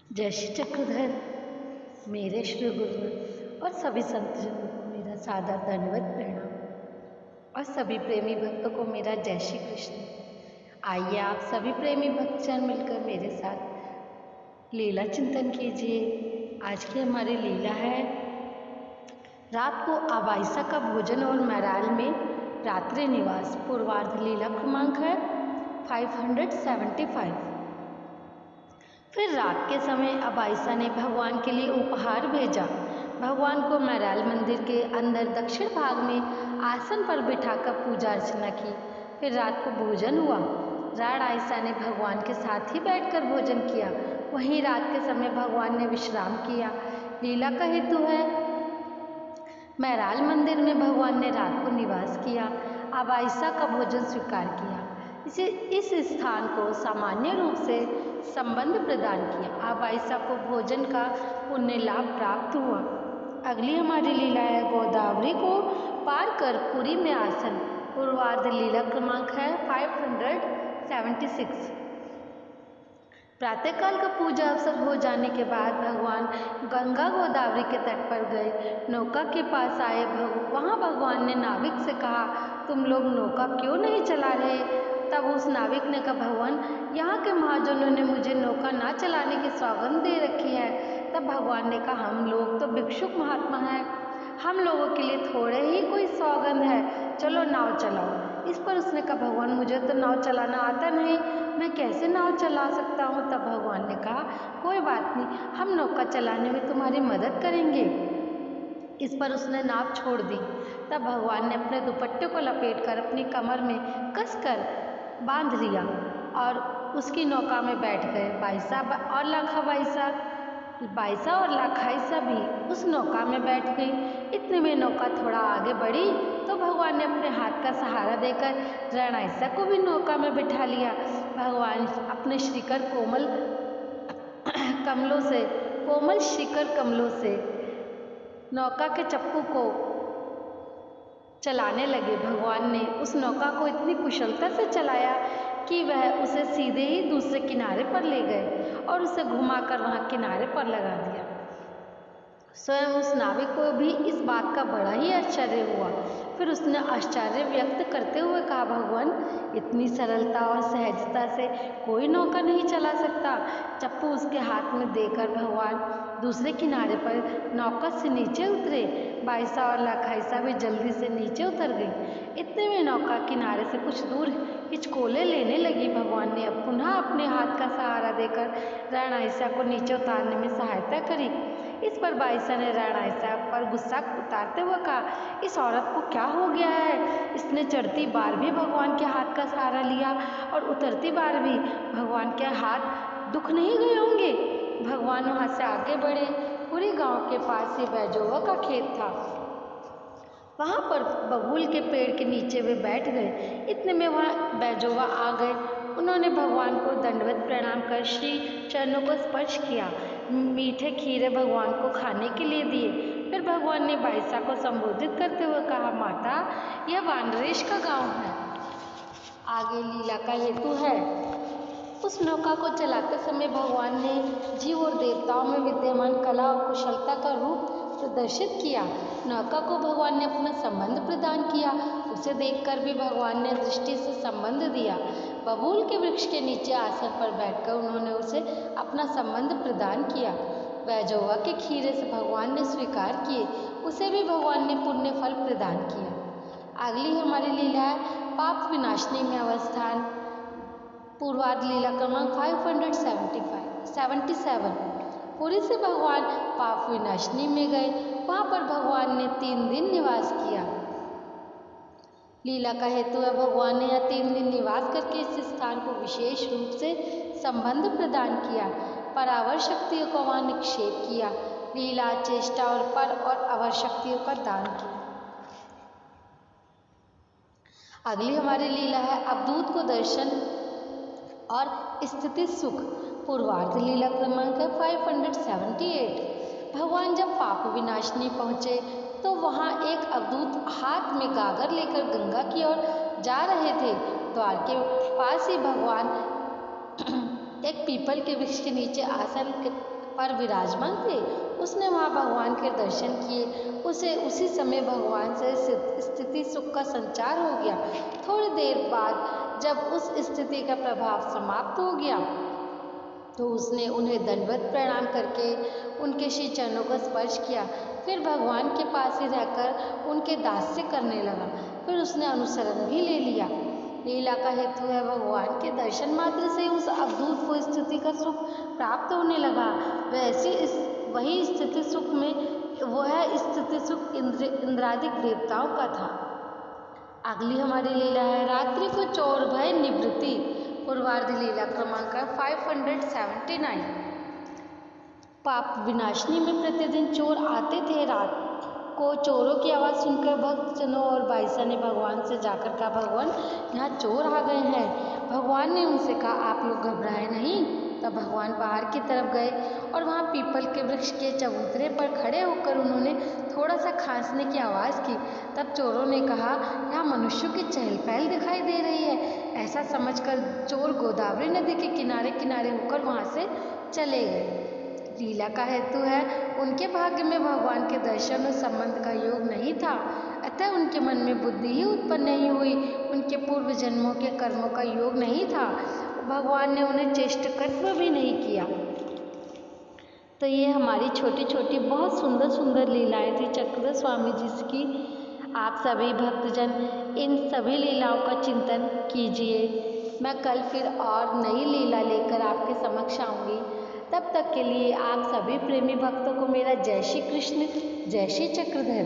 जय श्री चक्रधर। मेरे श्री गुरुवर और सभी संतजनों को मेरा सादर दंडवत प्रणाम और सभी प्रेमी भक्तों को मेरा जय श्री कृष्ण। आइए आप सभी प्रेमी भक्तजन मिलकर मेरे साथ लीला चिंतन कीजिए। आज की हमारी लीला है, रात को आबाइसा का भोजन और मैराल में रात्रि निवास। पूर्वार्ध लीला क्रमांक है 575। फिर रात के समय अबाइसा ने भगवान के लिए उपहार भेजा। भगवान को मैराल मंदिर के अंदर दक्षिण भाग में आसन पर बिठाकर पूजा अर्चना की। फिर रात को भोजन हुआ। राण आइसा ने भगवान के साथ ही बैठकर भोजन किया। वहीं रात के समय भगवान ने विश्राम किया। लीला का हेतु है, मैराल मंदिर में भगवान ने रात को निवास किया, अबाइसा का भोजन स्वीकार किया। इस स्थान को सामान्य रूप से संबंध प्रदान किया। अबाइसा को भोजन का पुण्य लाभ प्राप्त हुआ। अगली हमारी लीला है, गोदावरी को पार कर पुरी में आसन। पूर्वार्ध लीला क्रमांक है 576। प्रातःकाल का पूजा अवसर हो जाने के बाद भगवान गंगा गोदावरी के तट पर गए। नौका के पास आए। वहाँ भगवान ने नाविक से कहा, तुम लोग नौका क्यों नहीं चला रहे? तब उस नाविक ने कहा, भगवान यहाँ के महाजनों ने मुझे नौका ना चलाने की सौगंध दे रखी है। तब भगवान ने कहा, हम लोग तो भिक्षुक महात्मा हैं, हम लोगों के लिए थोड़े ही कोई सौगंध है, चलो नाव चलाओ। इस पर उसने कहा, भगवान मुझे तो नाव चलाना आता नहीं, मैं कैसे नाव चला सकता हूँ? तब भगवान ने कहा, कोई बात नहीं, हम नौका चलाने में तुम्हारी मदद करेंगे। इस पर उसने नाव छोड़ दी। तब भगवान ने अपने दुपट्टे को लपेटकर अपनी कमर में कसकर बांध लिया और उसकी नौका में बैठ गए। बाइसा और लाखाइसा भी उस नौका में बैठ गई। इतने में नौका थोड़ा आगे बढ़ी तो भगवान ने अपने हाथ का सहारा देकर रणआइसा को भी नौका में बिठा लिया। भगवान अपने कोमल शिखर कमलों से नौका के चप्पू को चलाने लगे। भगवान ने उस नौका को इतनी कुशलता से चलाया कि वह उसे सीधे ही दूसरे किनारे पर ले गए और उसे घुमाकर वहाँ किनारे पर लगा दिया। स्वयं उस नाविक को भी इस बात का बड़ा ही आश्चर्य हुआ। फिर उसने आश्चर्य व्यक्त करते हुए कहा, भगवान इतनी सरलता और सहजता से कोई नौका नहीं चला सकता। चप्पू उसके हाथ में देकर भगवान दूसरे किनारे पर नौका से नीचे उतरे। बाइसा और लाखाइसा भी जल्दी से नीचे उतर गई। इतने में नौका किनारे से कुछ दूर हिचकोले लेने लगी। भगवान ने अब पुनः अपने हाथ का सहारा देकर रणआइसा को नीचे उतारने में सहायता करी। इस पर बाइसा ने रणआइसा पर गुस्सा उतारते हुए कहा, इस औरत को क्या हो गया है? इसने चढ़ती बार भी भगवान के हाथ का सहारा लिया और उतरती बार भी। भगवान के हाथ दुख नहीं गए होंगे? भगवान वहाँ से आगे बढ़े। पूरी गांव के पास ही बैजोवा का खेत था। वहाँ पर बबूल के पेड़ के नीचे वे बैठ गए। इतने में वहाँ बैजोवा आ गए। उन्होंने भगवान को दंडवत प्रणाम कर श्री चरणों को स्पर्श किया। मीठे खीरे भगवान को खाने के लिए दिए। फिर भगवान ने बाइसा को संबोधित करते हुए कहा, माता यह वानरेश का गांव है। आगे लीला का हेतु है, उस नौका को चलाते समय भगवान ने जीव और देवताओं में विद्यमान कला और कुशलता का रूप प्रदर्शित किया। नौका को भगवान ने अपना संबंध प्रदान किया। उसे देखकर भी भगवान ने दृष्टि से संबंध दिया। बबूल के वृक्ष के नीचे आसन पर बैठकर उन्होंने उसे अपना संबंध प्रदान किया। बैजोवा के खीरे से भगवान ने स्वीकार किए। उसे भी भगवान ने पुण्य फल प्रदान किया। अगली हमारी लीला है, पाप विनाशनी में अवस्थान। पूर्वार्ध लीला क्रमांक 577। पुरी से भगवान पाप विनाशनी में गए। वहाँ पर भगवान ने 3 दिन निवास किया। लीला का हेतु है, भगवान ने यहाँ 3 दिन निवास करके इस स्थान को विशेष रूप से संबंध प्रदान किया। परावर शक्तियों को वहाँ निक्षेप किया। लीला, चेष्टा और पर और अवर शक्तियों का दान किया। अगली हमारी लीला है, अवधूत को दर्शन और स्थिति सुख। पूर्वार्ध लीला क्रमांक है 578। भगवान जब पाप विनाशनी पहुँचे तो वहाँ एक अवधूत हाथ में गागर लेकर गंगा की ओर जा रहे थे। द्वार के पास ही भगवान एक पीपल के वृक्ष के नीचे पर विराजमान थे, उसने वहाँ भगवान के दर्शन किए। उसे उसी समय भगवान से स्थिति सुख का संचार हो गया। थोड़ी देर बाद जब उस स्थिति का प्रभाव समाप्त हो गया तो उसने उन्हें दंडवत प्रणाम करके उनके श्री चरणों का स्पर्श किया। फिर भगवान के पास ही रहकर उनके दास्य करने लगा। फिर उसने अनुसरण भी ले लिया। लीला का हेतु है भगवान के दर्शन मात्र से उस अद्भुत को स्थिति का सुख प्राप्त होने लगा। वही स्थिति सुख में वह स्थिति सुख इंद्रादिक देवताओं का था। अगली हमारी लीला है रात्रि को चोर भय निवृत्ति। पूर्वार्ध लीला क्रमांक 579। पाप विनाशनी में प्रतिदिन चोर आते थे। रात को चोरों की आवाज़ सुनकर भक्तजनों और बाईसा ने भगवान से जाकर कहा, भगवान यहाँ चोर आ गए हैं। भगवान ने उनसे कहा, आप लोग घबराए नहीं। तब भगवान पहाड़ की तरफ गए और वहाँ पीपल के वृक्ष के चबूतरे पर खड़े होकर उन्होंने थोड़ा सा खांसने की आवाज़ की। तब चोरों ने कहा, यहाँ मनुष्यों की चहल पहल दिखाई दे रही है। ऐसा समझकर चोर गोदावरी नदी के किनारे किनारे होकर वहाँ से चले गए। लीला का हेतु है उनके भाग्य में भगवान के दर्शन और संबंध का योग नहीं था, अतः उनके मन में बुद्धि ही उत्पन्न नहीं हुई। उनके पूर्व जन्मों के कर्मों का योग नहीं था। भगवान ने उन्हें चेष्टकत्व भी नहीं किया। तो ये हमारी छोटी छोटी बहुत सुंदर सुंदर लीलाएं थी चक्रधर स्वामी जी की। आप सभी भक्तजन इन सभी लीलाओं का चिंतन कीजिए। मैं कल फिर और नई लीला लेकर आपके समक्ष आऊँगी। तब तक के लिए आप सभी प्रेमी भक्तों को मेरा जय श्री कृष्ण, जय श्री चक्रधर।